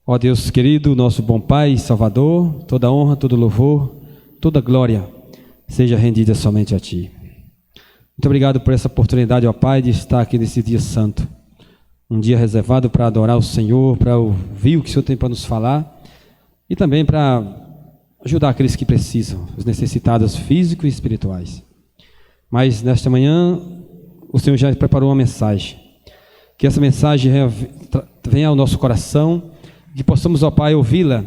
Ó Deus querido, nosso bom Pai e Salvador, toda honra, todo louvor, toda glória seja rendida somente a Ti. Muito obrigado por essa oportunidade, ó Pai, de estar aqui nesse dia santo. Um dia reservado para adorar o Senhor, para ouvir o que o Senhor tem para nos falar e também para ajudar aqueles que precisam, os necessitados físicos e espirituais. Mas nesta manhã, o Senhor já preparou uma mensagem. Que essa mensagem venha ao nosso coração, que possamos, ó Pai, ouvi-la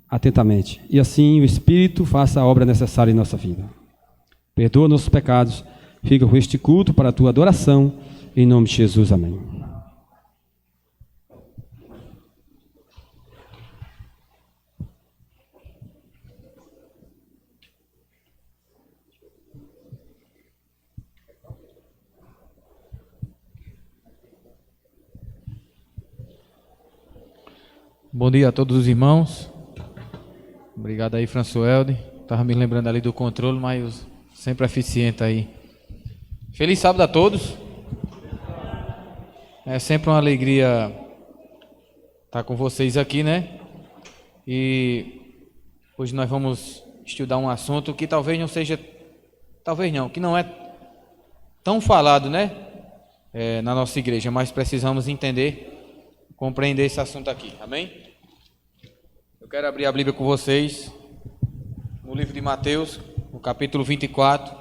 atentamente. E assim o Espírito faça a obra necessária em nossa vida. Perdoa nossos pecados. Fica com este culto para a Tua adoração. Em nome de Jesus, amém. Bom dia a todos os irmãos. Obrigado aí, Françoelde. Estava me lembrando ali do controle, mas sempre eficiente aí. Feliz sábado a todos. É sempre uma alegria estar com vocês aqui, né? E hoje nós vamos estudar um assunto que talvez não seja, que não é tão falado, né? Na nossa igreja, mas precisamos entender, compreender esse assunto aqui, amém? Eu quero abrir a Bíblia com vocês no livro de Mateus, no capítulo 24.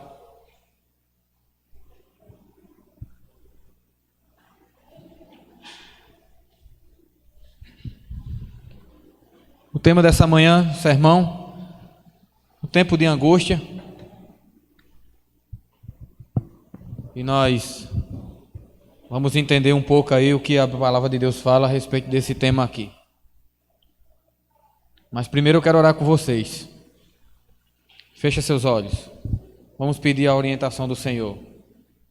O tema dessa manhã, sermão, o tempo de angústia. E nós vamos entender um pouco aí o que a palavra de Deus fala a respeito desse tema aqui. Mas primeiro eu quero orar com vocês. Fecha seus olhos. Vamos pedir a orientação do Senhor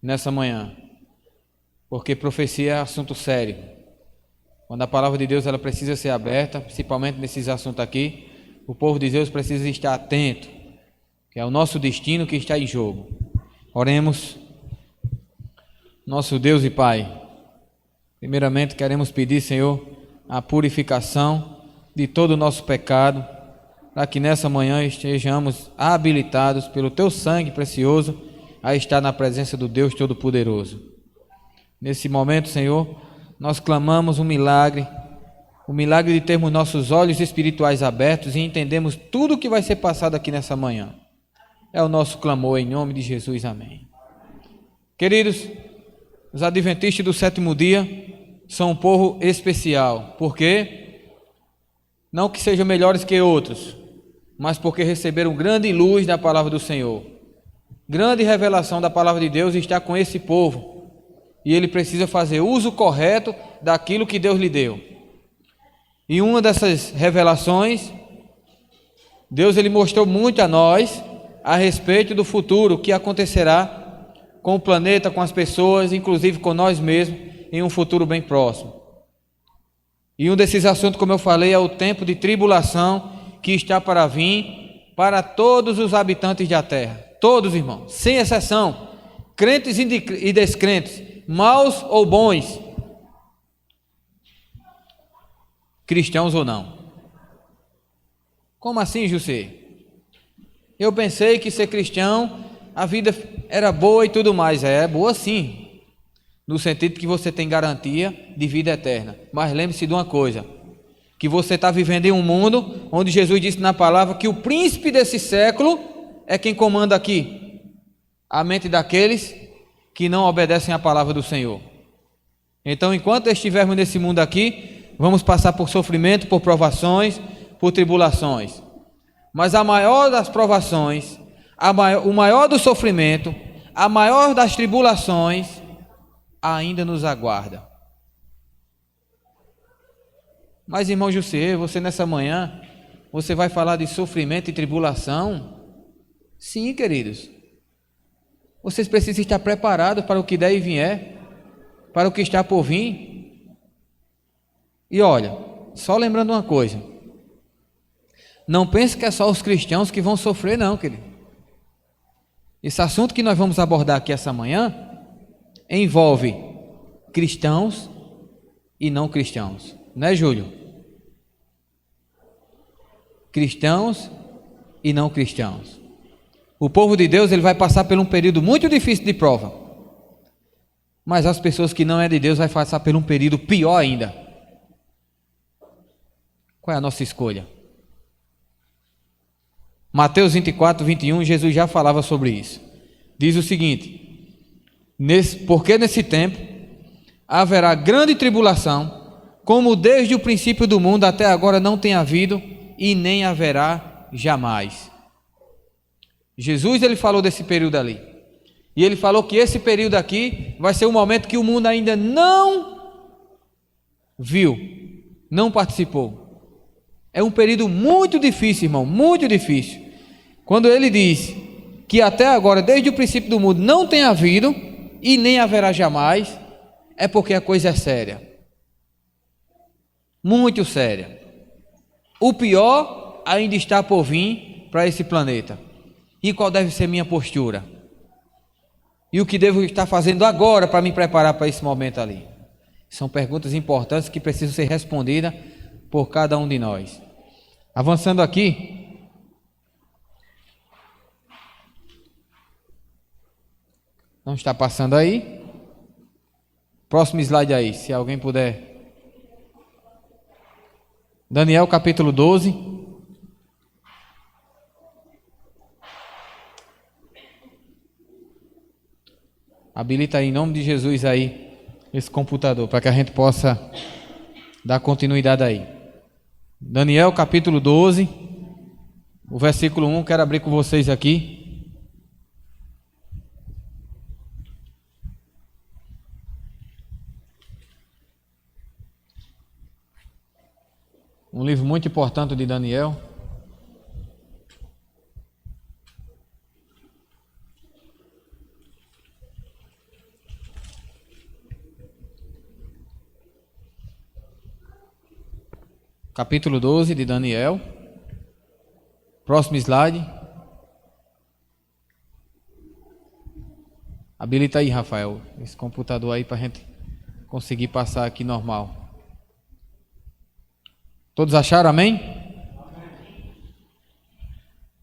nessa manhã. Porque profecia é assunto sério. Quando a palavra de Deus ela precisa ser aberta, principalmente nesses assuntos aqui, o povo de Deus precisa estar atento, que é o nosso destino que está em jogo. Oremos. Nosso Deus e Pai, primeiramente queremos pedir, Senhor, a purificação de todo o nosso pecado, para que nessa manhã estejamos habilitados pelo Teu sangue precioso a estar na presença do Deus Todo-Poderoso. Nesse momento, Senhor, nós clamamos o milagre de termos nossos olhos espirituais abertos e entendemos tudo o que vai ser passado aqui nessa manhã. É o nosso clamor em nome de Jesus, amém. Queridos, os adventistas do sétimo dia são um povo especial. Por quê? Não que sejam melhores que outros, mas porque receberam grande luz da palavra do Senhor. Grande revelação da palavra de Deus está com esse povo. E ele precisa fazer uso correto daquilo que Deus lhe deu. E uma dessas revelações, Deus ele mostrou muito a nós a respeito do futuro que acontecerá com o planeta, com as pessoas, inclusive com nós mesmos, em um futuro bem próximo. E um desses assuntos, como eu falei, é o tempo de tribulação que está para vir para todos os habitantes da terra. Todos, irmãos, sem exceção, crentes e descrentes, maus ou bons, cristãos ou não. Como assim, José? Eu pensei que ser cristão, a vida era boa e tudo mais. É boa sim, no sentido que você tem garantia de vida eterna. Mas lembre-se de uma coisa, que você está vivendo em um mundo onde Jesus disse na palavra que o príncipe desse século é quem comanda aqui a mente daqueles que não obedecem à palavra do Senhor. Então, enquanto estivermos nesse mundo aqui, vamos passar por sofrimento, por provações, por tribulações. Mas a maior das provações, o maior do sofrimento, a maior das tribulações, ainda nos aguarda. Mas, irmão José, você nessa manhã, você vai falar de sofrimento e tribulação? Sim, queridos. Vocês precisam estar preparados para o que der e vier, para o que está por vir. E olha, só lembrando uma coisa, não pense que é só os cristãos que vão sofrer, não, querido. Esse assunto que nós vamos abordar aqui essa manhã envolve cristãos e não cristãos, né, Júlio? cristãos e não cristãos. O povo de Deus, ele vai passar por um período muito difícil de prova, mas as pessoas que não é de Deus vai passar por um período pior ainda. Qual é a nossa escolha? Mateus 24, 21, Jesus já falava sobre isso. Diz o seguinte: porque nesse tempo haverá grande tribulação, como desde o princípio do mundo até agora não tem havido e nem haverá jamais. Jesus, ele falou desse período ali. E ele falou que esse período aqui vai ser um momento que o mundo ainda não viu, não participou. É um período muito difícil, irmão, muito difícil. Quando ele diz que até agora, desde o princípio do mundo, não tem havido e nem haverá jamais, é porque a coisa é séria. Muito séria. O pior ainda está por vir para esse planeta. E qual deve ser minha postura? E o que devo estar fazendo agora para me preparar para esse momento ali? São perguntas importantes que precisam ser respondidas por cada um de nós. Avançando aqui, não está passando aí? Próximo slide aí, se alguém puder. Daniel capítulo 12. Habilita aí, em nome de Jesus aí, esse computador, para que a gente possa dar continuidade aí. Daniel capítulo 12, o versículo 1, quero abrir com vocês aqui. Um livro muito importante de Daniel. Capítulo 12 de Daniel. Próximo slide. Habilita aí, Rafael, esse computador aí para a gente conseguir passar aqui normal. Todos acharam, amém?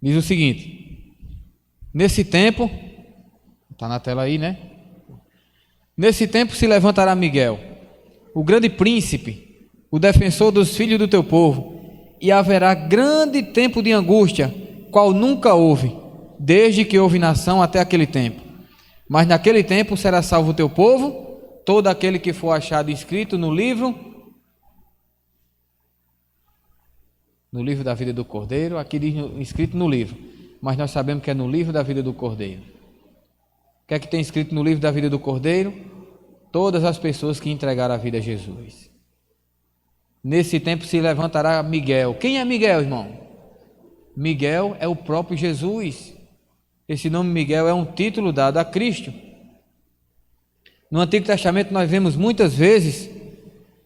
Diz o seguinte: nesse tempo, está na tela aí, né? Nesse tempo se levantará Miguel, o grande príncipe, o defensor dos filhos do teu povo, e haverá grande tempo de angústia, qual nunca houve, desde que houve nação até aquele tempo. Mas naquele tempo será salvo o teu povo, todo aquele que for achado escrito no livro da vida do Cordeiro. Aqui diz escrito no livro, mas nós sabemos que é no livro da vida do Cordeiro. O que é que tem escrito no livro da vida do Cordeiro? Todas as pessoas que entregaram a vida a Jesus. Nesse tempo se levantará Miguel. Quem é Miguel, irmão? Miguel é o próprio Jesus. Esse nome Miguel é um título dado a Cristo. No Antigo Testamento nós vemos muitas vezes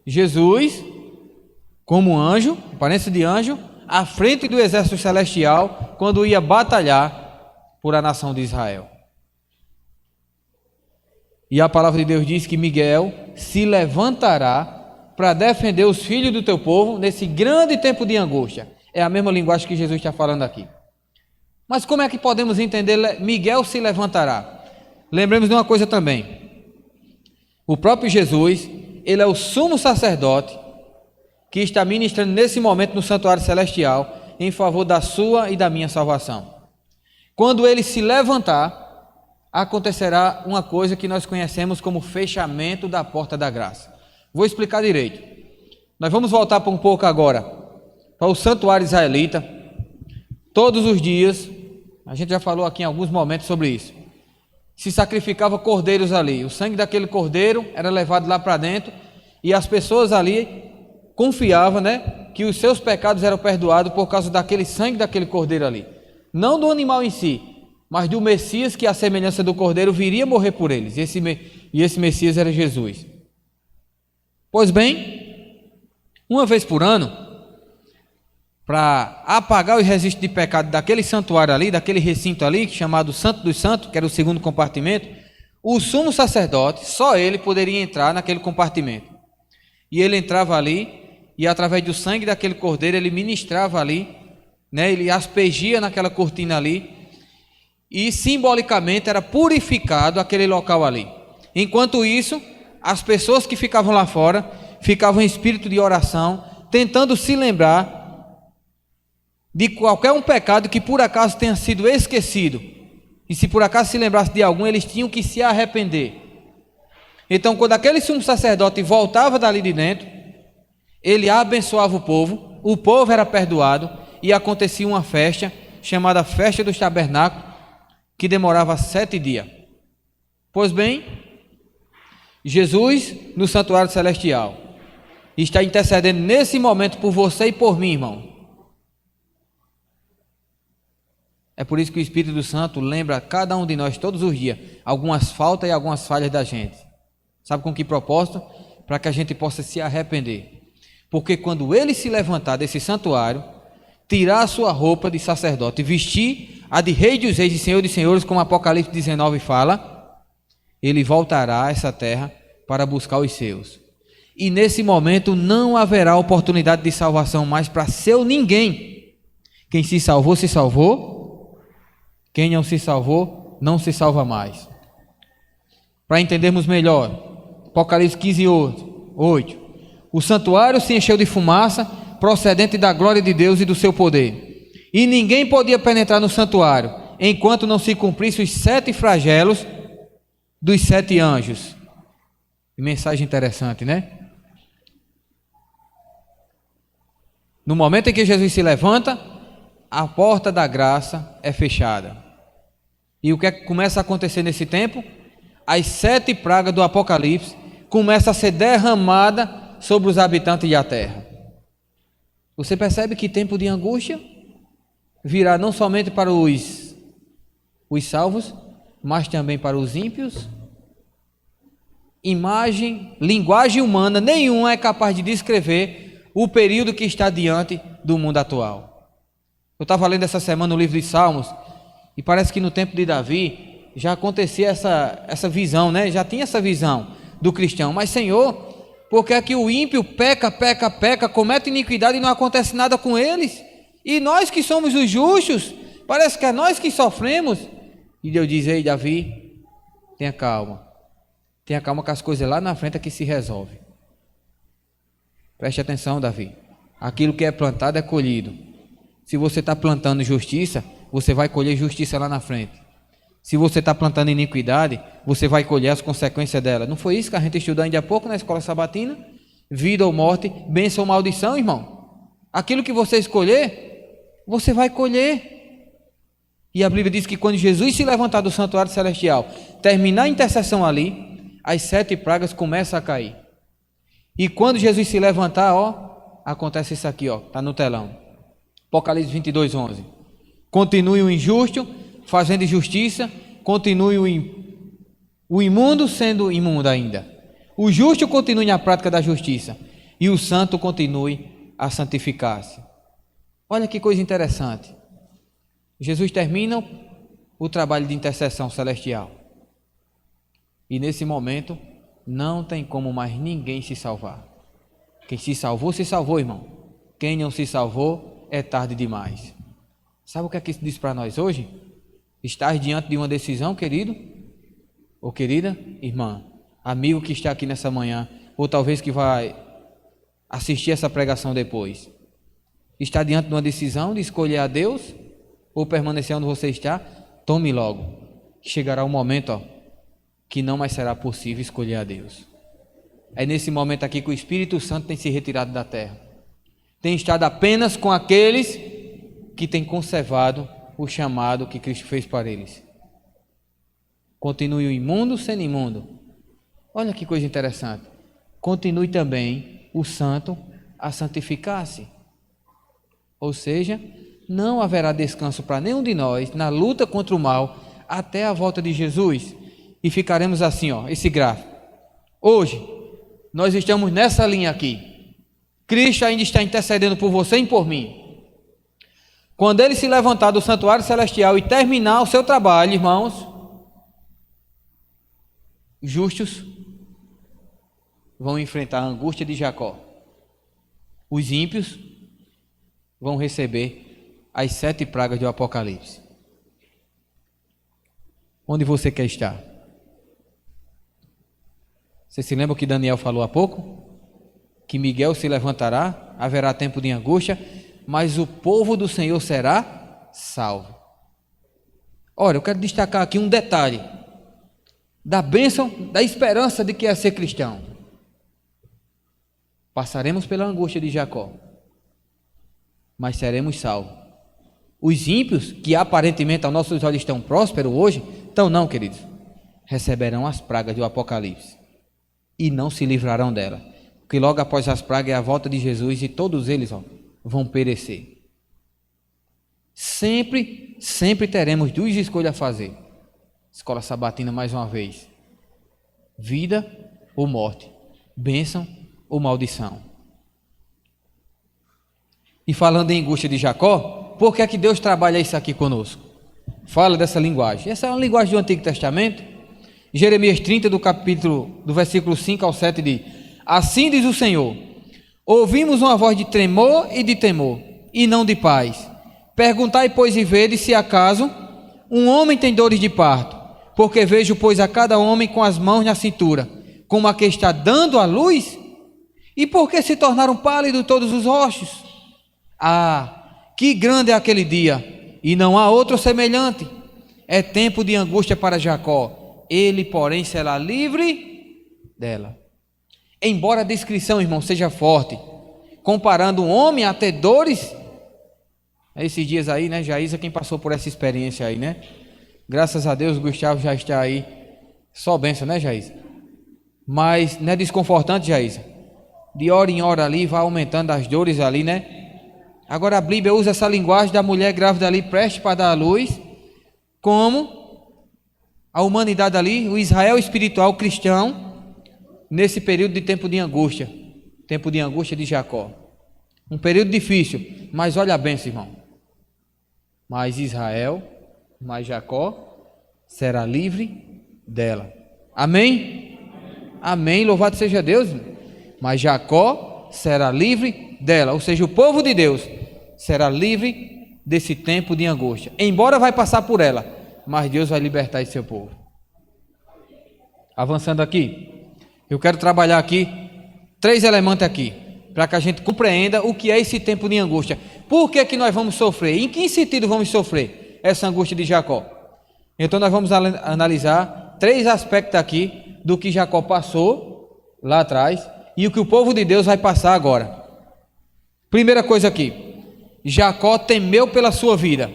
Jesus como anjo, aparência de anjo, à frente do exército celestial, quando ia batalhar por a nação de Israel. E a palavra de Deus diz que Miguel se levantará para defender os filhos do teu povo nesse grande tempo de angústia. É a mesma linguagem que Jesus está falando aqui. Mas como é que podemos entender Miguel se levantará? Lembremos de uma coisa também. O próprio Jesus, ele é o sumo sacerdote que está ministrando nesse momento no santuário celestial em favor da sua e da minha salvação. Quando ele se levantar, acontecerá uma coisa que nós conhecemos como fechamento da porta da graça. Vou explicar direito. Nós vamos voltar para um pouco agora para o santuário israelita. Todos os dias, a gente já falou aqui em alguns momentos sobre isso, se sacrificava cordeiros ali. O sangue daquele cordeiro era levado lá para dentro e as pessoas ali confiavam, que os seus pecados eram perdoados por causa daquele sangue daquele cordeiro ali. Não do animal em si, mas do Messias que, à semelhança do cordeiro, viria morrer por eles. E esse Messias era Jesus. Pois bem, uma vez por ano, para apagar os registros de pecado daquele santuário ali, daquele recinto ali, chamado Santo dos Santos, que era o segundo compartimento, o sumo sacerdote, só ele poderia entrar naquele compartimento. E ele entrava ali, e através do sangue daquele cordeiro, ele ministrava ali né? Ele aspergia naquela cortina ali e simbolicamente era purificado aquele local ali. Enquanto isso, as pessoas que ficavam lá fora ficavam em espírito de oração, tentando se lembrar de qualquer um pecado que por acaso tenha sido esquecido. E se por acaso se lembrasse de algum, eles tinham que se arrepender. Então, quando aquele sumo sacerdote voltava dali de dentro, ele abençoava o povo era perdoado e acontecia uma festa chamada Festa dos Tabernáculos, que demorava 7 dias. Pois bem, Jesus no santuário celestial está intercedendo nesse momento por você e por mim, irmão. É por isso que o Espírito Santo lembra a cada um de nós todos os dias algumas faltas e algumas falhas da gente. Sabe com que propósito? Para que a gente possa se arrepender. Porque quando ele se levantar desse santuário, tirar a sua roupa de sacerdote, vestir a de Rei dos Reis e Senhor dos Senhores, como Apocalipse 19 fala, ele voltará a essa terra para buscar os seus. E nesse momento não haverá oportunidade de salvação mais para seu ninguém. Quem se salvou, se salvou. Quem não se salvou, não se salva mais. Para entendermos melhor, Apocalipse 15, 8. O santuário se encheu de fumaça, procedente da glória de Deus e do seu poder. E ninguém podia penetrar no santuário, enquanto não se cumprisse os 7 flagelos dos 7 anjos. Mensagem interessante, né? No momento em que Jesus se levanta, a porta da graça é fechada. E o que é que começa a acontecer nesse tempo? As 7 pragas do Apocalipse começam a ser derramadas sobre os habitantes da terra. Você percebe que tempo de angústia virá não somente para os salvos, mas também para os ímpios? Linguagem humana nenhuma é capaz de descrever o período que está diante do mundo atual. Eu estava lendo essa semana o livro de Salmos e parece que no tempo de Davi já acontecia essa visão, né? Já tinha essa visão do cristão. Mas Senhor, por que é que o ímpio peca, comete iniquidade e não acontece nada com eles? E nós que somos os justos, parece que é nós que sofremos. E Deus diz: ei Davi, tenha calma que as coisas lá na frente é que se resolvem. Preste atenção, Davi, aquilo que é plantado é colhido. Se você está plantando justiça, você vai colher justiça lá na frente. Se você está plantando iniquidade, você vai colher as consequências dela. Não foi isso que a gente estudou ainda há pouco na escola sabatina? Vida ou morte, bênção ou maldição, irmão. Aquilo que você escolher, você vai colher. E a Bíblia diz que quando Jesus se levantar do santuário celestial, terminar a intercessão ali, as 7 pragas começam a cair. E quando Jesus se levantar, acontece isso aqui, está no telão. Apocalipse 22, 11. Continue o injusto fazendo injustiça, continue o imundo sendo imundo ainda. O justo continue na prática da justiça e o santo continue a santificar-se. Olha que coisa interessante. Jesus termina o trabalho de intercessão celestial. E nesse momento não tem como mais ninguém se salvar. Quem se salvou, irmão. Quem não se salvou, é tarde demais. Sabe o que é que isso diz para nós hoje? Estar diante de uma decisão, querido ou querida irmã, amigo que está aqui nessa manhã, ou talvez que vai assistir essa pregação depois. Está diante de uma decisão de escolher a Deus ou permanecer onde você está? Tome logo. Chegará um momento que não mais será possível escolher a Deus. É nesse momento aqui que o Espírito Santo tem se retirado da terra. Tem estado apenas com aqueles que têm conservado o chamado que Cristo fez para eles. Continue o imundo sendo imundo. Olha que coisa interessante. Continue também o santo a santificar-se. Ou seja, não haverá descanso para nenhum de nós na luta contra o mal até a volta de Jesus. E ficaremos assim, esse gráfico. Hoje, nós estamos nessa linha aqui. Cristo ainda está intercedendo por você e por mim. Quando ele se levantar do santuário celestial e terminar o seu trabalho, irmãos, justos vão enfrentar a angústia de Jacó. Os ímpios vão receber as 7 pragas do Apocalipse? Onde você quer estar? Você se lembra o que Daniel falou há pouco? Que Miguel se levantará, haverá tempo de angústia, mas o povo do Senhor será salvo. Olha, eu quero destacar aqui um detalhe da bênção, da esperança de que é ser cristão. Passaremos pela angústia de Jacó, mas seremos salvos. Os ímpios, que aparentemente aos nossos olhos estão prósperos hoje, então não, queridos, receberão as pragas do Apocalipse e não se livrarão dela, porque logo após as pragas é a volta de Jesus e todos eles vão perecer. Sempre teremos 2 escolhas a fazer. Escola Sabatina mais uma vez: vida ou morte, bênção ou maldição. E falando em angústia de Jacó, por que é que Deus trabalha isso aqui conosco? Fala dessa linguagem. Essa é uma linguagem do Antigo Testamento. Jeremias 30, do versículo 5 ao 7 diz: assim diz o Senhor: ouvimos uma voz de tremor e de temor, e não de paz. Perguntai, pois, e vede se acaso um homem tem dores de parto, porque vejo, pois, a cada homem com as mãos na cintura, como a que está dando à luz. E por que se tornaram pálidos todos os rostos? Ah, que grande é aquele dia, e não há outro semelhante. É tempo de angústia para Jacó, ele, porém, será livre dela. Embora a descrição, irmão, seja forte, comparando um homem a ter dores, esses dias aí, né, Jaísa, quem passou por essa experiência aí, né? Graças a Deus, o Gustavo já está aí, só bênção, né, Jaísa? Mas não é desconfortante, Jaísa? De hora em hora ali, vai aumentando as dores ali, né? Agora a Bíblia usa essa linguagem da mulher grávida ali, prestes para dar à luz, como a humanidade ali, o Israel espiritual cristão, nesse período de tempo de angústia de Jacó. Um período difícil, mas olha a bênção, irmão. Mas Israel, mas Jacó será livre dela. Amém? Amém, louvado seja Deus. Mas Jacó será livre dela, ou seja, o povo de Deus será livre desse tempo de angústia. Embora vai passar por ela, mas Deus vai libertar esse seu povo. Avançando aqui, eu quero trabalhar aqui 3 elementos aqui, para que a gente compreenda o que é esse tempo de angústia. Por que que nós vamos sofrer? Em que sentido vamos sofrer essa angústia de Jacó? Então nós vamos analisar 3 aspectos aqui do que Jacó passou lá atrás e o que o povo de Deus vai passar agora. Primeira coisa aqui, Jacó temeu pela sua vida.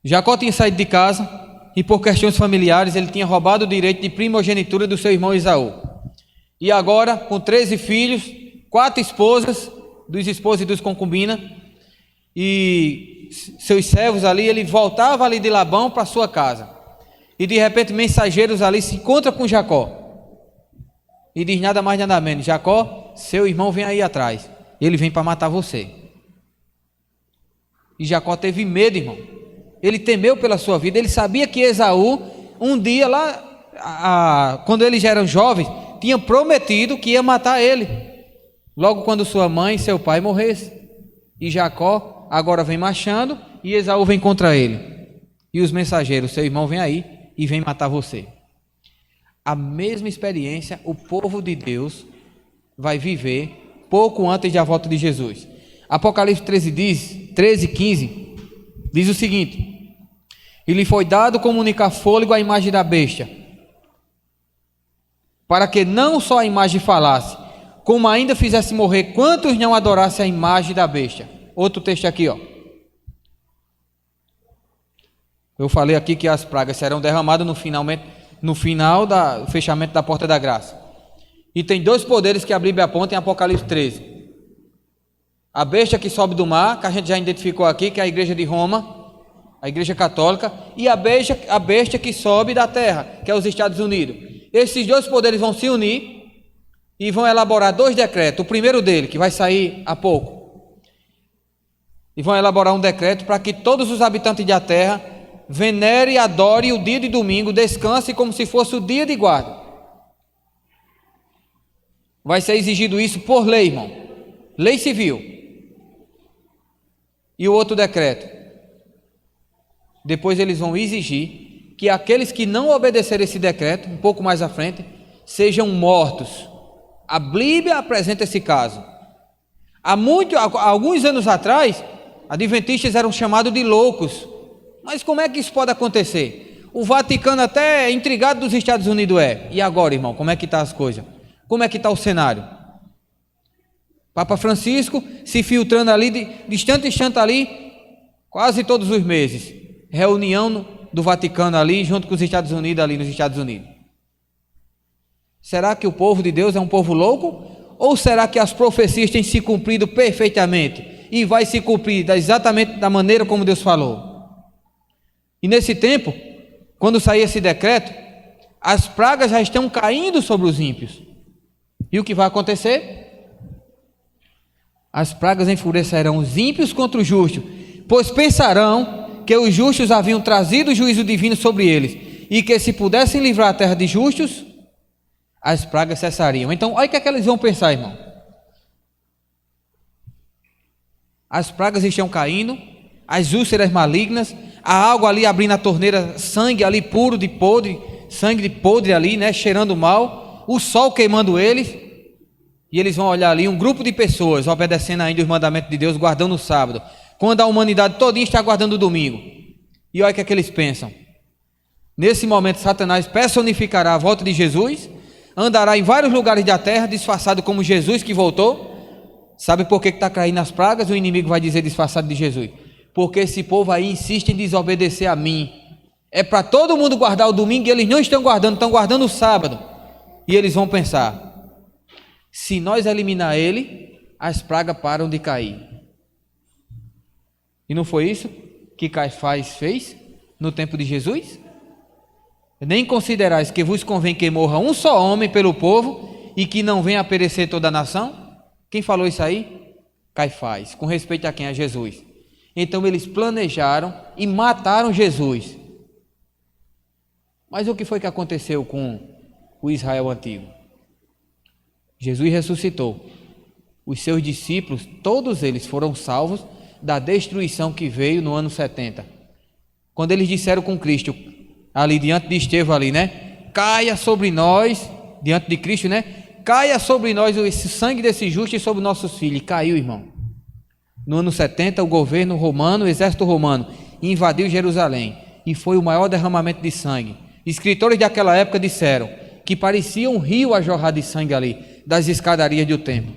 Jacó tinha saído de casa e por questões familiares ele tinha roubado o direito de primogenitura do seu irmão Esaú. E agora, com 13 filhos, 4 esposas, dos esposos e dos concubinas, e seus servos ali, ele voltava ali de Labão para sua casa. E de repente mensageiros ali se encontram com Jacó. E diz nada mais nada menos: Jacó, seu irmão vem aí atrás, ele vem para matar você. E Jacó teve medo, irmão. Ele temeu pela sua vida. Ele sabia que Esaú, um dia lá, quando eles já eram jovens, tinha prometido que ia matar ele, logo quando sua mãe e seu pai morressem. E Jacó agora vem marchando e Esaú vem contra ele. E os mensageiros: seu irmão vem aí e vem matar você. A mesma experiência o povo de Deus vai viver pouco antes da volta de Jesus. Apocalipse 13:15 diz o seguinte: e lhe foi dado comunicar fôlego à imagem da besta, para que não só a imagem falasse, como ainda fizesse morrer quantos não adorassem a imagem da besta. Outro texto aqui, ó. Eu falei aqui que as pragas serão derramadas no final do fechamento da porta da graça. E tem 2 poderes que a Bíblia aponta em Apocalipse 13. A besta que sobe do mar, que a gente já identificou aqui, que é a igreja de Roma, a igreja católica, e a besta que sobe da terra, que é os Estados Unidos. Esses 2 poderes vão se unir e vão elaborar 2 decretos. O primeiro dele, que vai sair há pouco, e vão elaborar um decreto para que todos os habitantes da terra venerem e adorem o dia de domingo, descansem como se fosse o dia de guarda. Vai ser exigido isso por lei, irmão. Lei civil. E o outro decreto? Depois eles vão exigir que aqueles que não obedecerem esse decreto, um pouco mais à frente, sejam mortos. A Bíblia apresenta esse caso. Há alguns anos atrás, adventistas eram chamados de loucos. Mas como é que isso pode acontecer? O Vaticano até intrigado dos Estados Unidos é. E agora, irmão, como é que estão as coisas? Como é que está o cenário? Papa Francisco se filtrando ali, de instante em instante ali, quase todos os meses. Reunião do Vaticano ali, junto com os Estados Unidos ali nos Estados Unidos. Será que o povo de Deus é um povo louco? Ou será que as profecias têm se cumprido perfeitamente? E vai se cumprir exatamente da maneira como Deus falou? E nesse tempo, quando sair esse decreto, as pragas já estão caindo sobre os ímpios. E o que vai acontecer? As pragas enfurecerão os ímpios contra os justos, pois pensarão que os justos haviam trazido o juízo divino sobre eles, e que se pudessem livrar a terra de justos, as pragas cessariam. Então, olha o que é que eles vão pensar, irmão. As pragas estão caindo, as úlceras malignas, a água ali abrindo a torneira, sangue ali puro de podre, sangue de podre ali, né, cheirando mal, o sol queimando eles, e eles vão olhar ali um grupo de pessoas obedecendo ainda os mandamentos de Deus, guardando o sábado, quando a humanidade todinha está guardando o domingo. E olha o que é que eles pensam. Nesse momento, Satanás personificará a volta de Jesus, andará em vários lugares da terra, disfarçado como Jesus que voltou. Sabe por que está caindo as pragas? O inimigo vai dizer disfarçado de Jesus. Porque esse povo aí insiste em desobedecer a mim. É para todo mundo guardar o domingo e eles não estão guardando o sábado. E eles vão pensar, se nós eliminar ele, as pragas param de cair. E não foi isso que Caifás fez no tempo de Jesus? Nem considerais que vos convém que morra um só homem pelo povo e que não venha a perecer toda a nação? Quem falou isso aí? Caifás, com respeito a quem? A Jesus. Então eles planejaram e mataram Jesus. Mas o que foi que aconteceu com o Israel antigo? Jesus ressuscitou. Os seus discípulos, todos eles foram salvos da destruição que veio no ano 70. Quando eles disseram com Cristo, ali diante de Estevão ali, né? Caia sobre nós, diante de Cristo, né? Caia sobre nós esse sangue desse justo e sobre nossos filhos. E caiu, irmão. No ano 70, o governo romano, o exército romano, invadiu Jerusalém. E foi o maior derramamento de sangue. Escritores daquela época disseram que parecia um rio a jorrar de sangue ali, das escadarias do templo.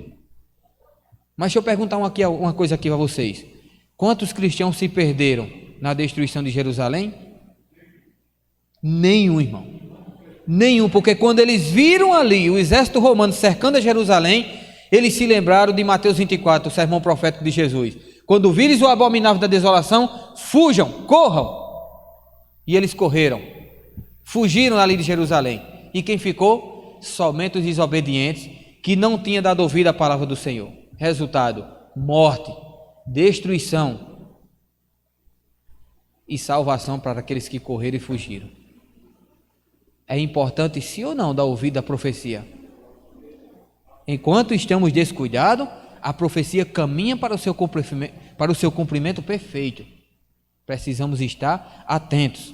Mas deixa eu perguntar uma coisa aqui para vocês. Quantos cristãos se perderam na destruição de Jerusalém? Nenhum, irmão. Nenhum, porque quando eles viram ali o exército romano cercando a Jerusalém, eles se lembraram de Mateus 24, o sermão profético de Jesus. Quando vires o abominável da desolação, fujam, corram. E eles correram, fugiram ali de Jerusalém. E quem ficou? Somente os desobedientes, que não tinham dado ouvido à palavra do Senhor. Resultado, morte, destruição e salvação para aqueles que correram e fugiram. É importante, sim ou não, dar ouvido à profecia? Enquanto estamos descuidados, a profecia caminha para o seu cumprimento perfeito. Precisamos estar atentos.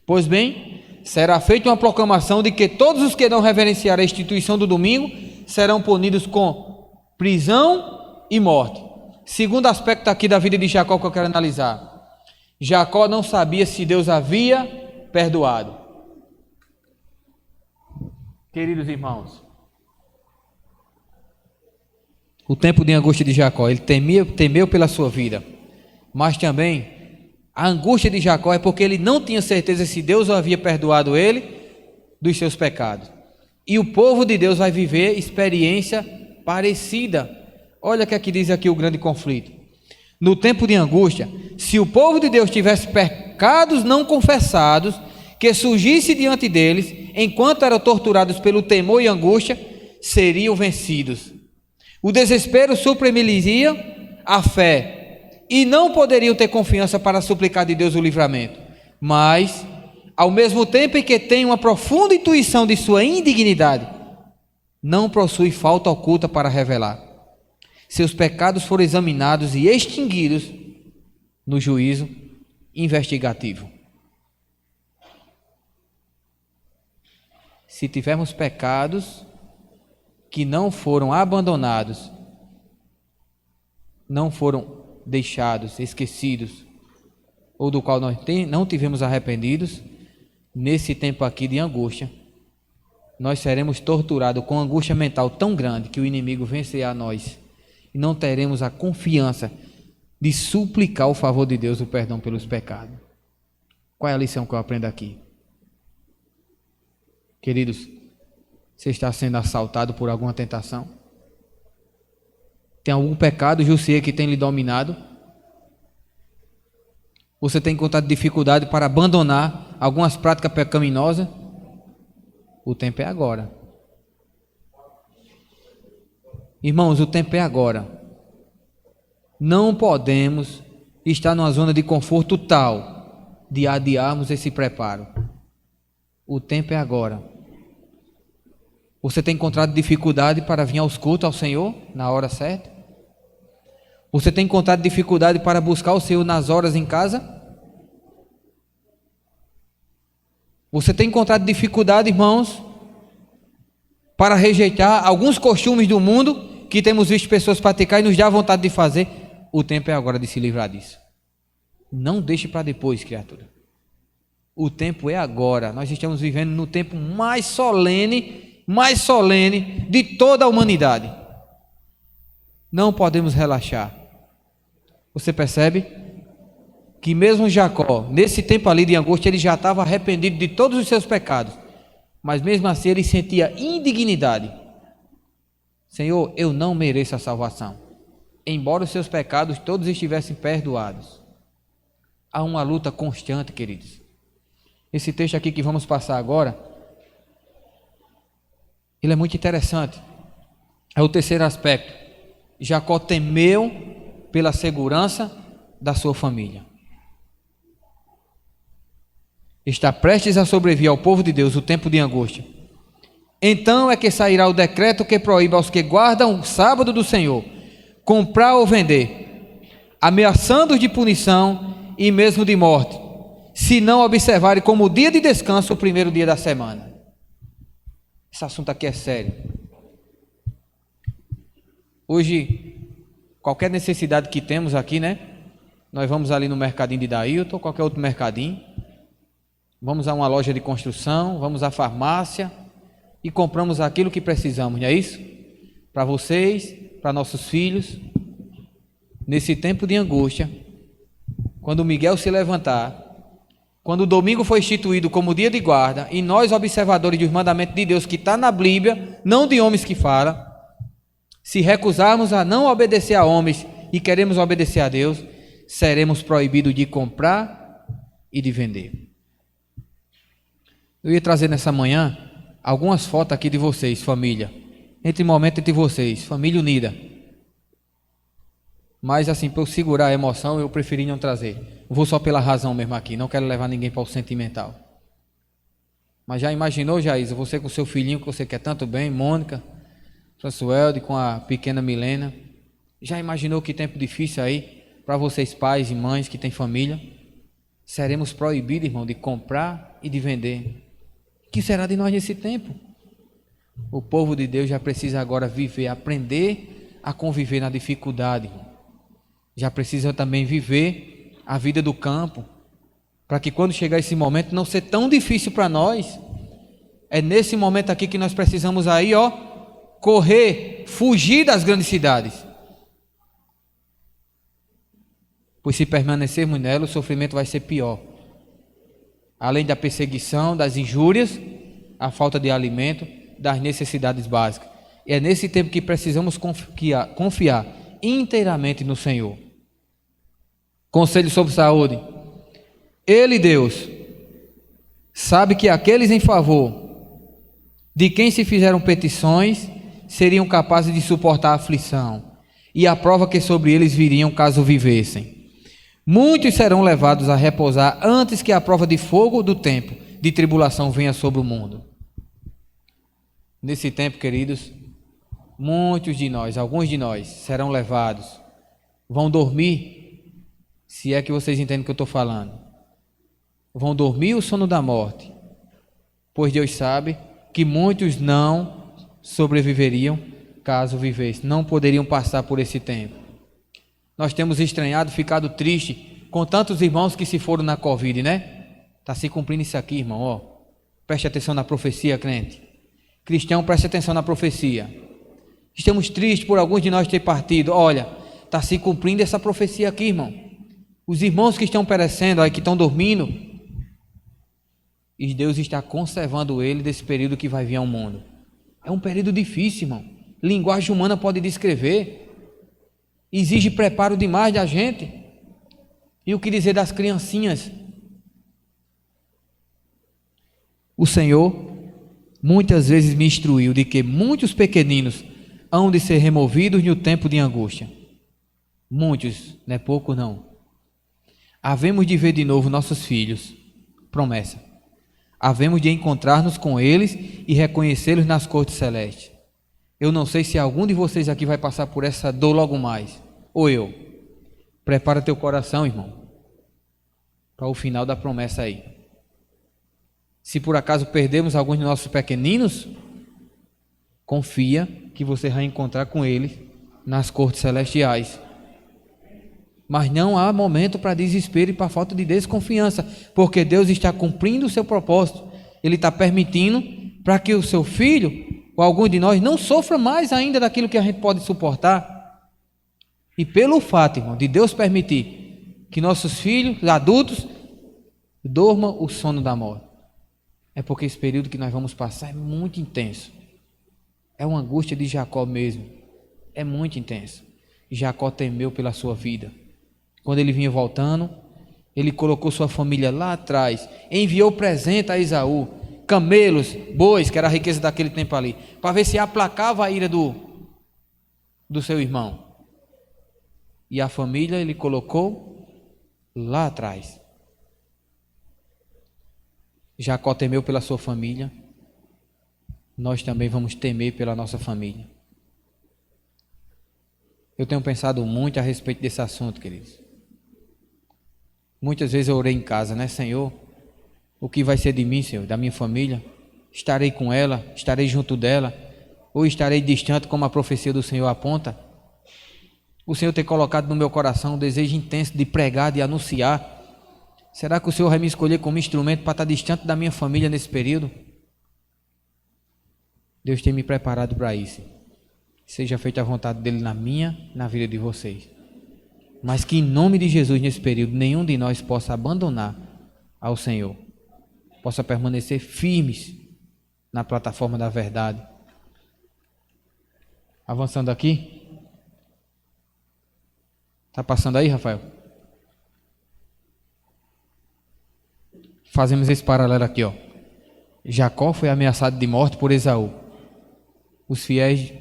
Pois bem, será feita uma proclamação de que todos os que não reverenciarem a instituição do domingo serão punidos com prisão e morte. Segundo aspecto aqui da vida de Jacó que eu quero analisar. Jacó não sabia se Deus havia perdoado. Queridos irmãos, o tempo de angústia de Jacó, ele temeu pela sua vida, mas também a angústia de Jacó é porque ele não tinha certeza se Deus havia perdoado ele dos seus pecados. E o povo de Deus vai viver experiência parecida. Olha o que aqui diz aqui o grande conflito. No tempo de angústia, se o povo de Deus tivesse pecados não confessados, que surgisse diante deles, enquanto eram torturados pelo temor e angústia, seriam vencidos. O desespero suprimiria a fé, e não poderiam ter confiança para suplicar de Deus o livramento. Mas, ao mesmo tempo em que tem uma profunda intuição de sua indignidade, não possui falta oculta para revelar. Seus pecados foram examinados e extinguidos no juízo investigativo. Se tivermos pecados que não foram abandonados, não foram deixados, esquecidos, ou do qual nós não tivemos arrependidos, nesse tempo aqui de angústia, nós seremos torturados com angústia mental tão grande que o inimigo vencerá a nós e não teremos a confiança de suplicar o favor de Deus, o perdão pelos pecados. Qual é a lição que eu aprendo aqui? Queridos, você está sendo assaltado por alguma tentação? Tem algum pecado, Jussier, que tem lhe dominado? Você tem encontrado dificuldade para abandonar algumas práticas pecaminosas? O tempo é agora. Irmãos, o tempo é agora. Não podemos estar numa zona de conforto tal de adiarmos esse preparo. O tempo é agora. Você tem encontrado dificuldade para vir aos cultos ao Senhor na hora certa? Você tem encontrado dificuldade para buscar o Senhor nas horas em casa? Você tem encontrado dificuldade, irmãos, para rejeitar alguns costumes do mundo que temos visto pessoas praticar e nos dá vontade de fazer? O tempo é agora de se livrar disso. Não deixe para depois, criatura. O tempo é agora. Nós estamos vivendo no tempo mais solene de toda a humanidade. Não podemos relaxar. Você percebe que mesmo Jacó, nesse tempo ali de angústia, ele já estava arrependido de todos os seus pecados, mas mesmo assim ele sentia indignidade. Senhor, eu não mereço a salvação, embora os seus pecados todos estivessem perdoados. Há uma luta constante, queridos. Esse texto aqui que vamos passar agora, ele é muito interessante. É o terceiro aspecto. Jacó temeu pela segurança da sua família. Está prestes a sobrevir ao povo de Deus o tempo de angústia. Então é que sairá o decreto que proíbe aos que guardam o sábado do Senhor comprar ou vender, ameaçando-os de punição e mesmo de morte, se não observarem como dia de descanso o primeiro dia da semana. Esse assunto aqui é sério. Hoje, qualquer necessidade que temos aqui, né? Nós vamos ali no mercadinho de Dailton, ou qualquer outro mercadinho, vamos a uma loja de construção, vamos à farmácia e compramos aquilo que precisamos, não é isso? Para vocês, para nossos filhos. Nesse tempo de angústia, quando Miguel se levantar, quando o domingo foi instituído como dia de guarda, e nós, observadores dos mandamentos de Deus que está na Bíblia, não de homens que falam, se recusarmos a não obedecer a homens e queremos obedecer a Deus, seremos proibidos de comprar e de vender. Eu ia trazer nessa manhã algumas fotos aqui de vocês, família. Momento entre vocês, família unida. Mas assim, para eu segurar a emoção, eu preferi não trazer. Vou só pela razão mesmo aqui, não quero levar ninguém para o sentimental. Mas já imaginou, Jaísa, você com seu filhinho que você quer tanto bem, Mônica, Françoelde, com a pequena Milena. Já imaginou que tempo difícil aí para vocês pais e mães que têm família? Seremos proibidos, irmão, de comprar e de vender. O que será de nós nesse tempo? O povo de Deus já precisa agora viver, aprender a conviver na dificuldade, irmão. Já precisa também viver a vida do campo, para que quando chegar esse momento não ser tão difícil para nós. É nesse momento aqui que nós precisamos aí, correr, fugir das grandes cidades. Pois se permanecermos nela, o sofrimento vai ser pior. Além da perseguição, das injúrias, a falta de alimento, das necessidades básicas. E é nesse tempo que precisamos confiar inteiramente no Senhor. Conselho sobre saúde. Ele, Deus, sabe que aqueles em favor de quem se fizeram petições seriam capazes de suportar a aflição e a prova que sobre eles viriam caso vivessem. Muitos serão levados a repousar antes que a prova de fogo do tempo de tribulação venha sobre o mundo. Nesse tempo, queridos, muitos de nós, alguns de nós, serão levados, vão dormir se é que vocês entendem o que eu estou falando. Vão dormir o sono da morte, pois Deus sabe que muitos não sobreviveriam caso vivessem, não poderiam passar por esse tempo. Nós temos estranhado, ficado triste com tantos irmãos que se foram na Covid, né? Está se cumprindo isso aqui, irmão, ó. Preste atenção na profecia, crente. Cristão, preste atenção na profecia. Estamos tristes por alguns de nós ter partido. Olha, está se cumprindo essa profecia aqui, irmão. Os irmãos que estão perecendo, aí, que estão dormindo, e Deus está conservando ele desse período que vai vir ao mundo. É um período difícil, irmão. Linguagem humana pode descrever. Exige preparo demais da gente. E o que dizer das criancinhas? O Senhor muitas vezes me instruiu de que muitos pequeninos hão de ser removidos no tempo de angústia. Muitos, não é pouco não. Havemos de ver de novo nossos filhos. Promessa. Havemos de encontrar-nos com eles e reconhecê-los nas cortes celestes. Eu não sei se algum de vocês aqui vai passar por essa dor logo mais, ou eu. Prepara teu coração, irmão, para o final da promessa aí. Se por acaso perdemos alguns de nossos pequeninos, confia que você vai encontrar com eles nas cortes celestiais. Mas não há momento para desespero e para falta de desconfiança, porque Deus está cumprindo o seu propósito. Ele está permitindo para que o seu filho, ou algum de nós, não sofra mais ainda daquilo que a gente pode suportar. E pelo fato, irmão, de Deus permitir que nossos filhos, adultos, dormam o sono da morte, é porque esse período que nós vamos passar é muito intenso. É uma angústia de Jacó mesmo. É muito intenso. Jacó temeu pela sua vida. Quando ele vinha voltando, ele colocou sua família lá atrás, enviou presente a Esaú, camelos, bois, que era a riqueza daquele tempo ali, para ver se aplacava a ira do seu irmão. E a família ele colocou lá atrás. Jacó temeu pela sua família, nós também vamos temer pela nossa família. Eu tenho pensado muito a respeito desse assunto, queridos. Muitas vezes eu orei em casa, né, Senhor? O que vai ser de mim, Senhor, da minha família? Estarei com ela? Estarei junto dela? Ou estarei distante, como a profecia do Senhor aponta? O Senhor tem colocado no meu coração um desejo intenso de pregar, de anunciar. Será que o Senhor vai me escolher como instrumento para estar distante da minha família nesse período? Deus tem me preparado para isso. Seja feita a vontade dEle na minha, na vida de vocês. Mas que em nome de Jesus, nesse período, nenhum de nós possa abandonar ao Senhor. Possa permanecer firmes na plataforma da verdade. Avançando aqui. Está passando aí, Rafael? Fazemos esse paralelo aqui, ó. Jacó foi ameaçado de morte por Esaú. Os fiéis,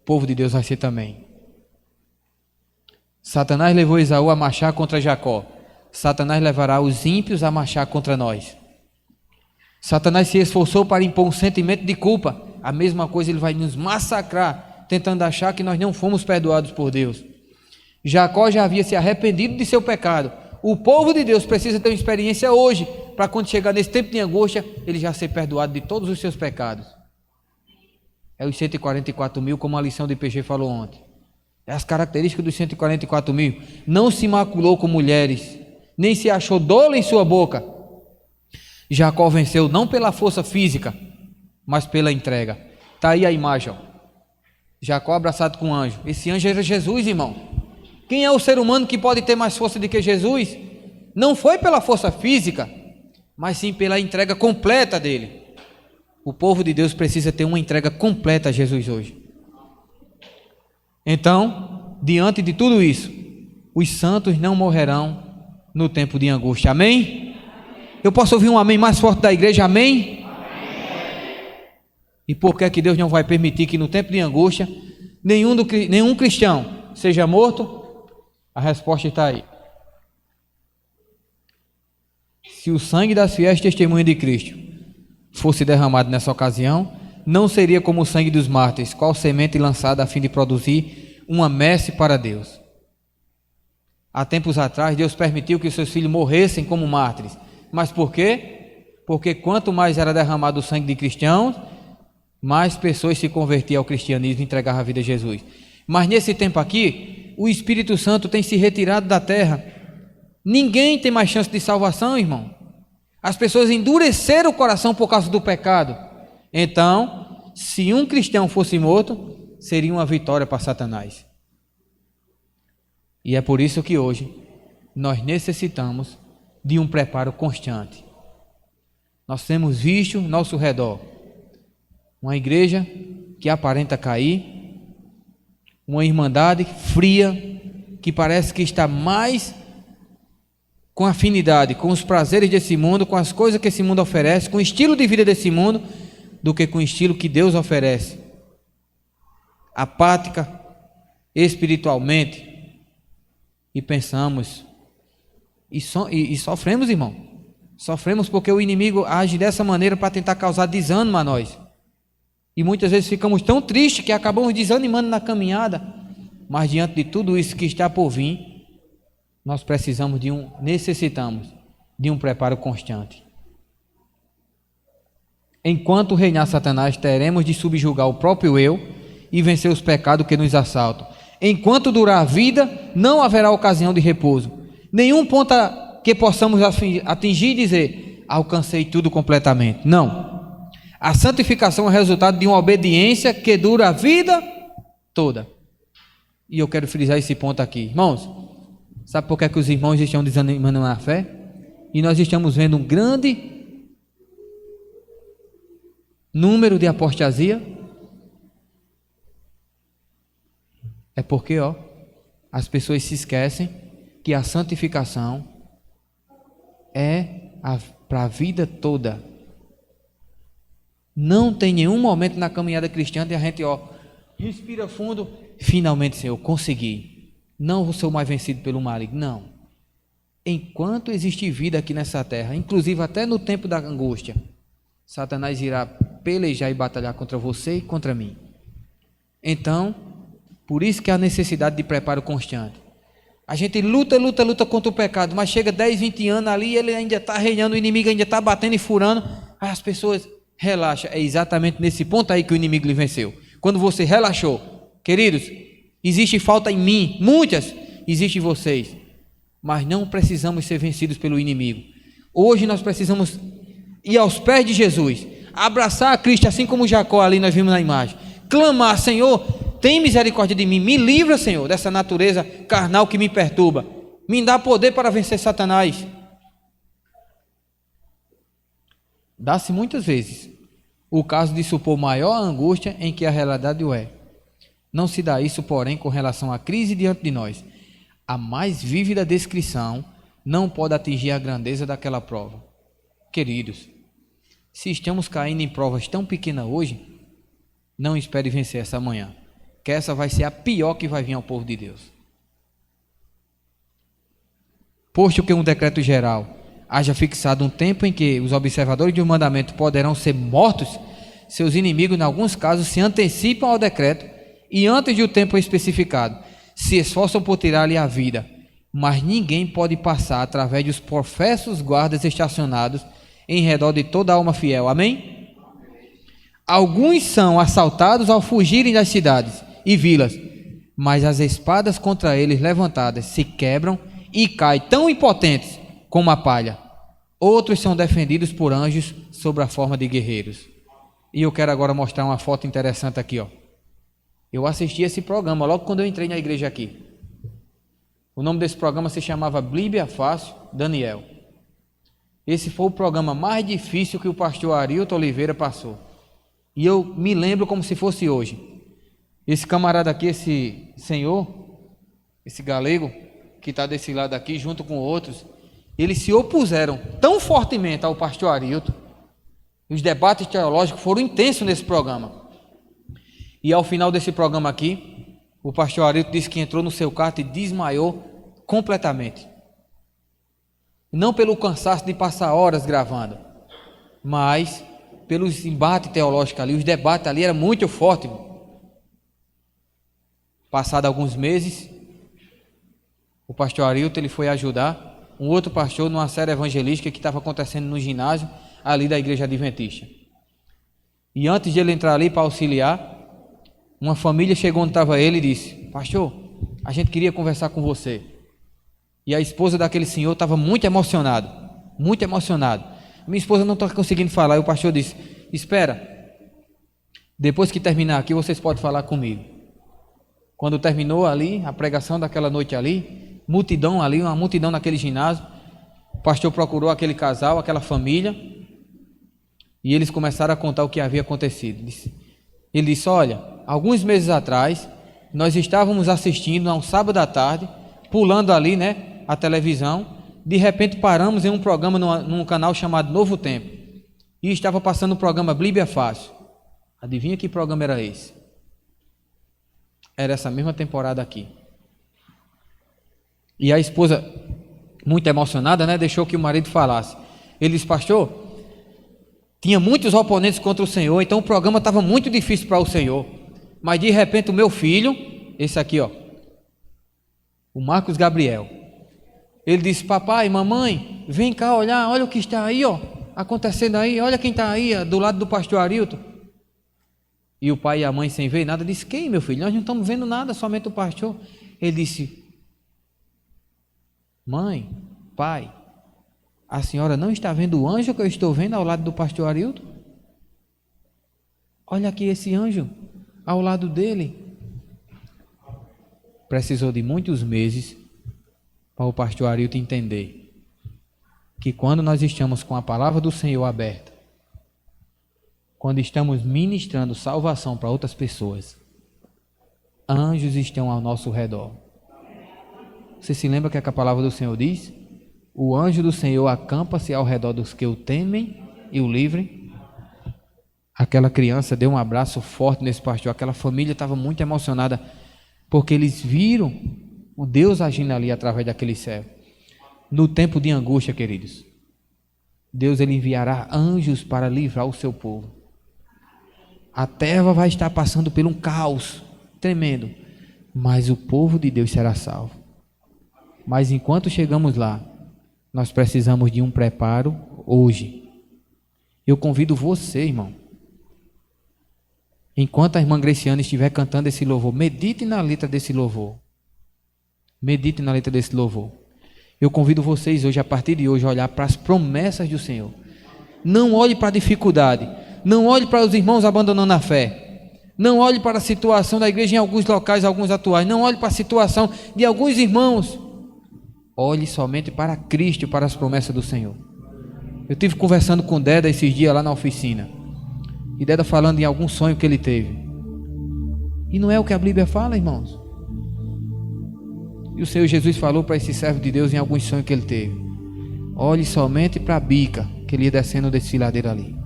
povo de Deus, vai ser também. Satanás levou Esaú a marchar contra Jacó. Satanás levará os ímpios a marchar contra nós. Satanás se esforçou para impor um sentimento de culpa. A mesma coisa ele vai nos massacrar, tentando achar que nós não fomos perdoados por Deus. Jacó já havia se arrependido de seu pecado. O povo de Deus precisa ter uma experiência hoje, para quando chegar nesse tempo de angústia, ele já ser perdoado de todos os seus pecados. É os 144 mil, como a lição do IPG falou ontem. É as características dos 144 mil. Não se maculou com mulheres, nem se achou dolo em sua boca. Jacó venceu não pela força física, mas pela entrega. Está aí a imagem, ó. Jacó abraçado com um anjo. Esse anjo era Jesus, irmão. Quem é o ser humano que pode ter mais força do que Jesus? Não foi pela força física, mas sim pela entrega completa dele. O povo de Deus precisa ter uma entrega completa a Jesus hoje. Então, diante de tudo isso, os santos não morrerão no tempo de angústia. Amém? Eu posso ouvir um amém mais forte da igreja? Amém? E por que é que Deus não vai permitir que no tempo de angústia nenhum cristão seja morto? A resposta está aí. Se o sangue das fiéis testemunhas de Cristo fosse derramado nessa ocasião, não seria como o sangue dos mártires, qual semente lançada a fim de produzir uma messe para Deus. Há tempos atrás, Deus permitiu que os seus filhos morressem como mártires. Mas por quê? Porque quanto mais era derramado o sangue de cristãos, mais pessoas se convertiam ao cristianismo e entregavam a vida a Jesus. Mas nesse tempo aqui, o Espírito Santo tem se retirado da terra. Ninguém tem mais chance de salvação, irmão. As pessoas endureceram o coração por causa do pecado. Então, se um cristão fosse morto, seria uma vitória para Satanás. E é por isso que hoje nós necessitamos de um preparo constante. Nós temos visto ao nosso redor uma igreja que aparenta cair, uma irmandade fria, que parece que está mais com afinidade com os prazeres desse mundo, com as coisas que esse mundo oferece, com o estilo de vida desse mundo, do que com o estilo que Deus oferece. Apática espiritualmente. E pensamos, e sofremos, irmão. Sofremos porque o inimigo age dessa maneira para tentar causar desânimo a nós. E muitas vezes ficamos tão tristes que acabamos desanimando na caminhada. Mas diante de tudo isso que está por vir, nós necessitamos de um preparo constante. Enquanto reinar Satanás, teremos de subjugar o próprio eu e vencer os pecados que nos assaltam. Enquanto durar a vida, não haverá ocasião de repouso. Nenhum ponto que possamos atingir e dizer, alcancei tudo completamente. Não. A santificação é resultado de uma obediência que dura a vida toda. E eu quero frisar esse ponto aqui. Irmãos, sabe por que é que os irmãos estão desanimando na fé? E nós estamos vendo um grande número de apostasia? É porque, as pessoas se esquecem que a santificação é para a vida toda. Não tem nenhum momento na caminhada cristã de a gente, respira fundo, finalmente, Senhor, consegui. Não sou mais vencido pelo maligno, não. Enquanto existe vida aqui nessa terra, inclusive até no tempo da angústia, Satanás irá pelejar e batalhar contra você e contra mim. Então, por isso que há necessidade de preparo constante. A gente luta contra o pecado, mas chega 10, 20 anos ali, ele ainda está reinando, o inimigo ainda está batendo e furando, aí as pessoas relaxam. É exatamente nesse ponto aí que o inimigo lhe venceu. Quando você relaxou, queridos, existe falta em mim, muitas, existe em vocês, mas não precisamos ser vencidos pelo inimigo. Hoje nós precisamos ir aos pés de Jesus, abraçar a Cristo, assim como Jacó ali nós vimos na imagem, clamar, Senhor, tem misericórdia de mim, me livra, Senhor, dessa natureza carnal que me perturba, me dá poder para vencer Satanás. Dá-se muitas vezes o caso de supor maior angústia em que a realidade o é. Não se dá isso, porém, com relação à crise diante de nós. A mais vívida descrição não pode atingir a grandeza daquela prova. Queridos, se estamos caindo em provas tão pequenas hoje, não espere vencer essa manhã, que essa vai ser a pior que vai vir ao povo de Deus. Posto que um decreto geral haja fixado um tempo em que os observadores de um mandamento poderão ser mortos, seus inimigos, em alguns casos, se antecipam ao decreto e, antes do tempo especificado, se esforçam por tirar-lhe a vida. Mas ninguém pode passar através dos professos guardas estacionados em redor de toda a alma fiel. Amém? Alguns são assaltados ao fugirem das cidades e vilas, mas as espadas contra eles levantadas se quebram e caem tão impotentes como a palha. Outros são defendidos por anjos sob a forma de guerreiros. E eu quero agora mostrar uma foto interessante aqui, Eu assisti esse programa logo quando eu entrei na igreja aqui. O nome desse programa se chamava Bíblia Fácil, Daniel. Esse foi o programa mais difícil que o pastor Arilton Oliveira passou. E eu me lembro como se fosse hoje. Esse camarada aqui, esse senhor, esse galego, que está desse lado aqui, junto com outros, eles se opuseram tão fortemente ao pastor Arilton. Os debates teológicos foram intensos nesse programa. E ao final desse programa aqui, o pastor Arilton disse que entrou no seu quarto e desmaiou completamente. Não pelo cansaço de passar horas gravando, mas pelos embates teológicos ali, os debates ali eram muito fortes. Passado alguns meses, o pastor Arilton, ele foi ajudar um outro pastor numa série evangelística que estava acontecendo no ginásio ali da igreja adventista. E antes de ele entrar ali para auxiliar, uma família chegou onde estava ele e disse: pastor, a gente queria conversar com você. E a esposa daquele senhor estava muito emocionada, muito emocionada. Minha esposa não está conseguindo falar. E o pastor disse: espera, depois que terminar aqui vocês podem falar comigo. Quando terminou ali a pregação daquela noite ali, multidão ali, uma multidão naquele ginásio, o pastor procurou aquele casal, aquela família, e eles começaram a contar o que havia acontecido. Ele disse: olha, alguns meses atrás nós estávamos assistindo a um sábado à tarde, pulando ali, né, a televisão. De repente paramos em um programa num canal chamado Novo Tempo, e estava passando o programa Bíblia Fácil. Adivinha que programa era esse? Era essa mesma temporada aqui. E a esposa, muito emocionada, né, deixou que o marido falasse. Ele disse: pastor, tinha muitos oponentes contra o Senhor, então o programa estava muito difícil para o Senhor. Mas de repente o meu filho, esse aqui, ó, o Marcos Gabriel, ele disse: papai, mamãe, vem cá olhar, olha o que está aí, ó, acontecendo aí, olha quem está aí, ó, do lado do pastor Arilton. E o pai e a mãe, sem ver nada, disse: quem, meu filho? Nós não estamos vendo nada, somente o pastor. Ele disse: mãe, pai, a senhora não está vendo o anjo que eu estou vendo ao lado do pastor Arilton? Olha aqui esse anjo ao lado dele. Precisou de muitos meses para o pastor Arilton entender que quando nós estamos com a palavra do Senhor aberta, quando estamos ministrando salvação para outras pessoas, anjos estão ao nosso redor. Você se lembra que a palavra do Senhor diz? O anjo do Senhor acampa-se ao redor dos que o temem e o livrem. Aquela criança deu um abraço forte nesse pastor. Aquela família estava muito emocionada, porque eles viram o Deus agindo ali através daquele céu. No tempo de angústia, queridos, Deus ele enviará anjos para livrar o seu povo. A terra vai estar passando por um caos tremendo, mas o povo de Deus será salvo. Mas enquanto chegamos lá, nós precisamos de um preparo hoje. Eu convido você, irmão, enquanto a irmã Graciana estiver cantando esse louvor, medite na letra desse louvor. Medite na letra desse louvor. Eu convido vocês hoje, a partir de hoje, a olhar para as promessas do Senhor. Não olhe para a dificuldade. Não olhe para os irmãos abandonando a fé. Não olhe para a situação da igreja em alguns locais, alguns atuais. Não olhe para a situação de alguns irmãos. Olhe somente para Cristo e para as promessas do Senhor. Eu estive conversando com Deda esses dias lá na oficina. E Deda falando em algum sonho que ele teve. E não é o que a Bíblia fala, irmãos. E o Senhor Jesus falou para esse servo de Deus em alguns sonhos que ele teve. Olhe somente para a bica que ele ia descendo o desfiladeiro ali.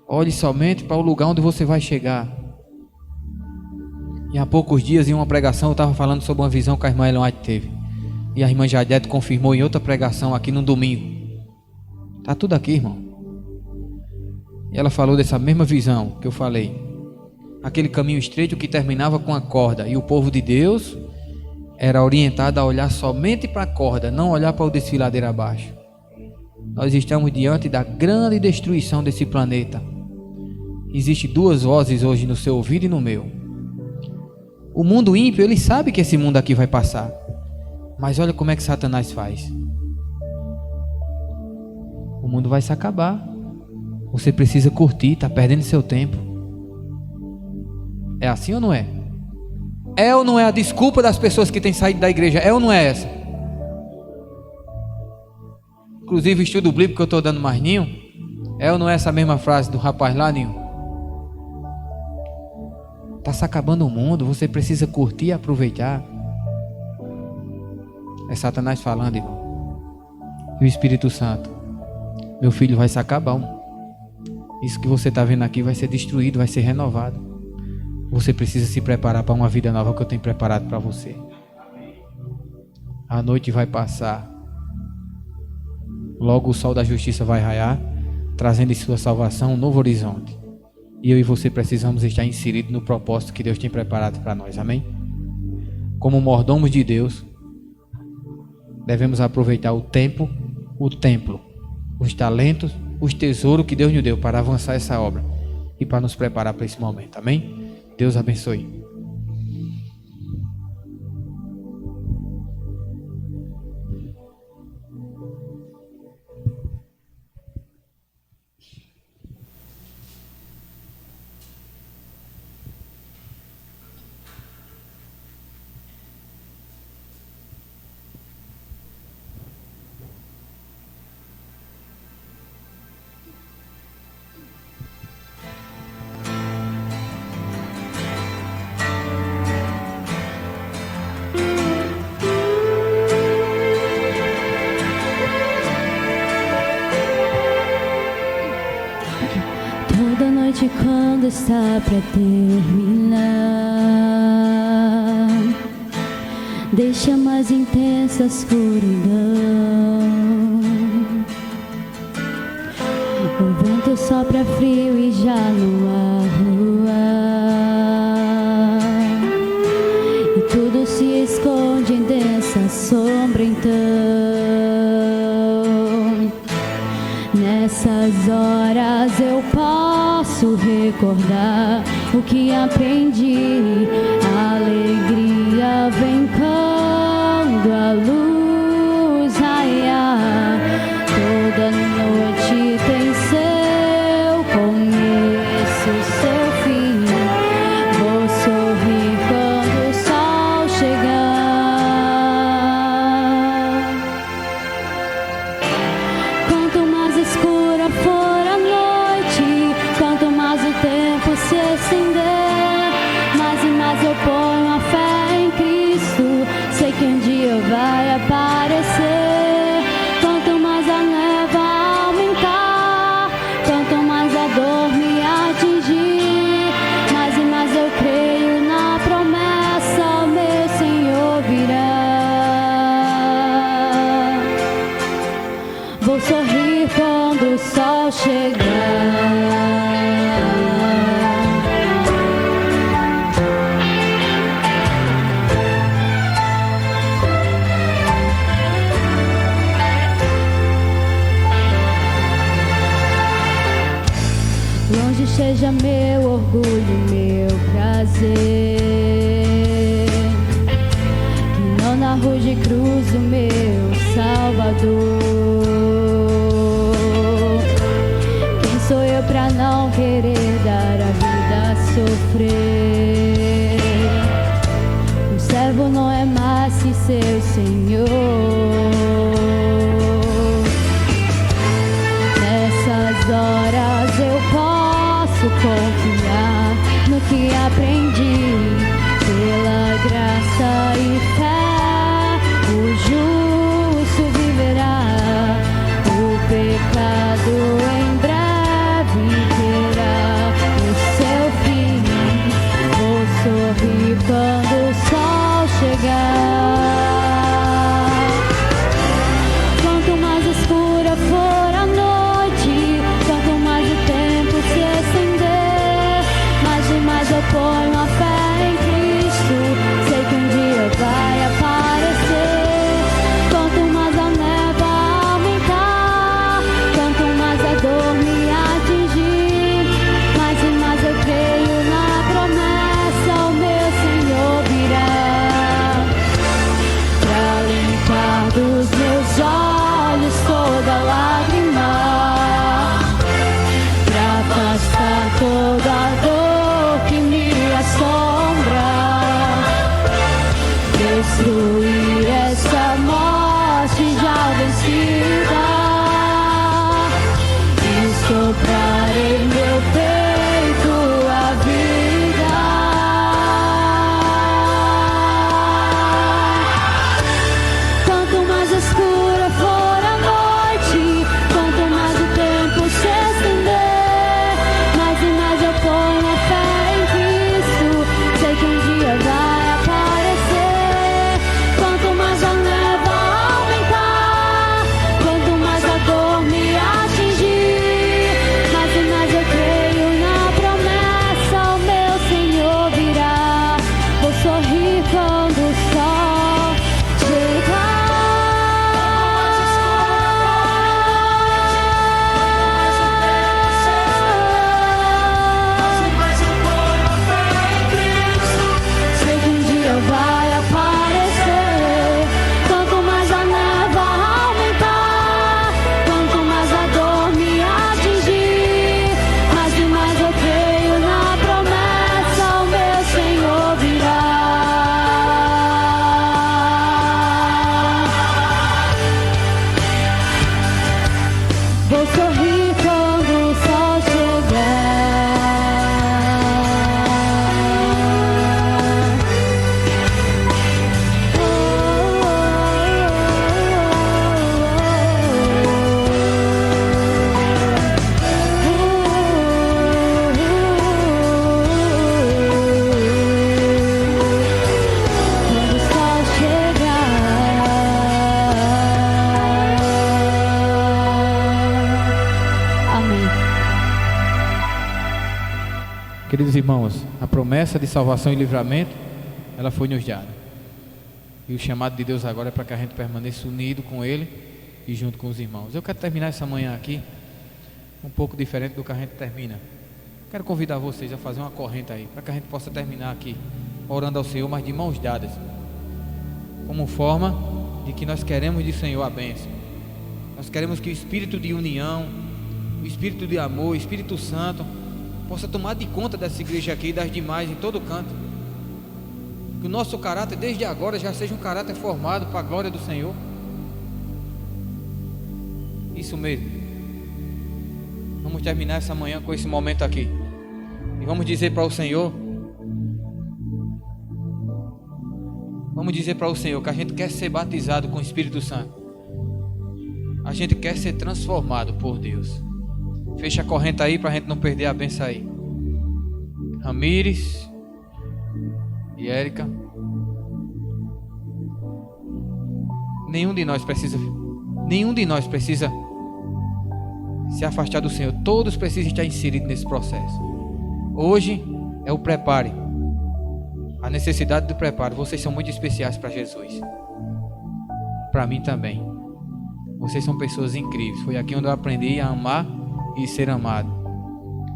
Olhe somente para o lugar onde você vai chegar. E há poucos dias, em uma pregação, eu estava falando sobre uma visão que a irmã Ellen White teve. E a irmã Jadete confirmou em outra pregação aqui no domingo. Está tudo aqui, irmão. E ela falou dessa mesma visão que eu falei. Aquele caminho estreito que terminava com a corda. E o povo de Deus era orientado a olhar somente para a corda, não olhar para o desfiladeiro abaixo. Nós estamos diante da grande destruição desse planeta. Existem duas vozes hoje no seu ouvido e no meu. O mundo ímpio, ele sabe que esse mundo aqui vai passar. Mas olha como é que Satanás faz. O mundo vai se acabar. Você precisa curtir, está perdendo seu tempo. É assim ou não é? É ou não é a desculpa das pessoas que têm saído da igreja? É ou não é essa? Inclusive o estudo bíblico que eu estou dando mais, Ninho, é ou não é essa mesma frase do rapaz lá, Ninho? Está se acabando o mundo, você precisa curtir e aproveitar. É Satanás falando, irmão. E o Espírito Santo: meu filho, vai se acabar. Isso que você está vendo aqui vai ser destruído, vai ser renovado. Você precisa se preparar para uma vida nova que eu tenho preparado para você. A noite vai passar. Logo o sol da justiça vai raiar, trazendo em sua salvação um novo horizonte. E eu e você precisamos estar inseridos no propósito que Deus tem preparado para nós. Amém? Como mordomos de Deus, devemos aproveitar o tempo, o templo, os talentos, os tesouros que Deus nos deu para avançar essa obra e para nos preparar para esse momento. Amém? Deus abençoe. Toda noite quando está pra terminar, deixa mais intensa a escuridão. O vento sopra frio e já não há lua, e tudo se esconde em densa sombra. Então, nessas horas eu posso recordar o que aprendi. A alegria vem quando a luz raiar. Toda noite tem seu começo, seu fim. Vou sorrir quando o sol chegar. Quanto mais escura for a noite, quanto mais o tempo se estender, mais e mais eu ponho a fé em Cristo. Sei que um dia vai aparecer. Quanto mais a névoa aumentar, quanto mais a dor me atingir, mais e mais eu creio na promessa, meu Senhor virá. Vou sorrir quando o sol chegar. Longe esteja meu orgulho, meu prazer, que não na rude cruz o meu Salvador. Quem sou eu pra não querer dar a vida a sofrer? Um servo não é mais que seu Senhor. Nessas horas eu posso confiar no que aprendi. Pela graça e fé, o justo viverá. O pecado em breve terá o seu fim. Vou sorrir quando o sol chegar. Quanto mais escura for a noite, quanto mais o tempo se estender, mais e mais eu ponho a fé em Cristo. Sei que um dia vai aparecer. Quanto mais a névoa aumentar, quanto mais a dor me atingir, mais e mais eu creio na promessa, o meu Senhor virá. Pra limpar dos meus olhos toda lágrima, pra afastar toda a dor que me assombra, destruir essa morte já vencida e soprar em meu peito a vida. Quanto mais escura for a noite, quanto mais o tempo se estender, mais e mais eu ponho a fé em Cristo. Sei que um dia vai aparecer. promessa de salvação e livramento, ela foi nos dada. E o chamado de Deus agora é para que a gente permaneça unido com Ele e junto com os irmãos. Eu quero terminar essa manhã aqui um pouco diferente do que a gente termina. Quero convidar vocês a fazer uma corrente aí, para que a gente possa terminar aqui orando ao Senhor, mas de mãos dadas, como forma de que nós queremos de Senhor a bênção. Nós queremos que o espírito de união, o espírito de amor, o Espírito Santo possa tomar de conta dessa igreja aqui e das demais em todo canto. Que o nosso caráter desde agora já seja um caráter formado para a glória do Senhor. Isso mesmo. Vamos terminar essa manhã com esse momento aqui e vamos dizer para o Senhor, que a gente quer ser batizado com o Espírito Santo. A gente quer ser transformado por Deus. Fecha a corrente aí para a gente não perder a benção aí. Ramires e Érica. Nenhum de nós precisa se afastar do Senhor. Todos precisam estar inseridos nesse processo. Hoje é o prepare. A necessidade do preparo. Vocês são muito especiais para Jesus. Para mim também. Vocês são pessoas incríveis. Foi aqui onde eu aprendi a amar e ser amado.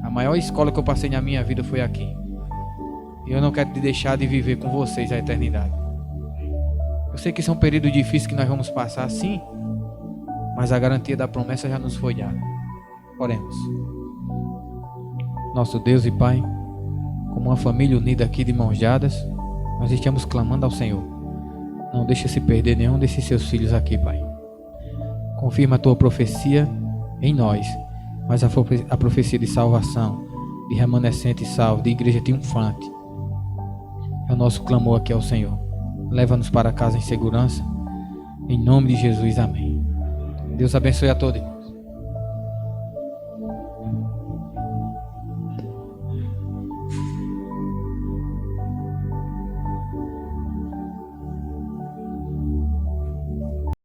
A maior escola que eu passei na minha vida foi aqui. E eu não quero deixar de viver com vocês a eternidade. Eu sei que são períodos difíceis que nós vamos passar, sim, mas a garantia da promessa já nos foi dada. Oremos. Nosso Deus e Pai, como uma família unida aqui de mãos dadas, nós estamos clamando ao Senhor. Não deixe se perder nenhum desses seus filhos aqui, Pai. Confirma a tua profecia em nós, mas a profecia de salvação, de remanescente salvo, de igreja triunfante, é o nosso clamor aqui ao Senhor. Leva-nos para casa em segurança, em nome de Jesus, amém. Deus abençoe a todos.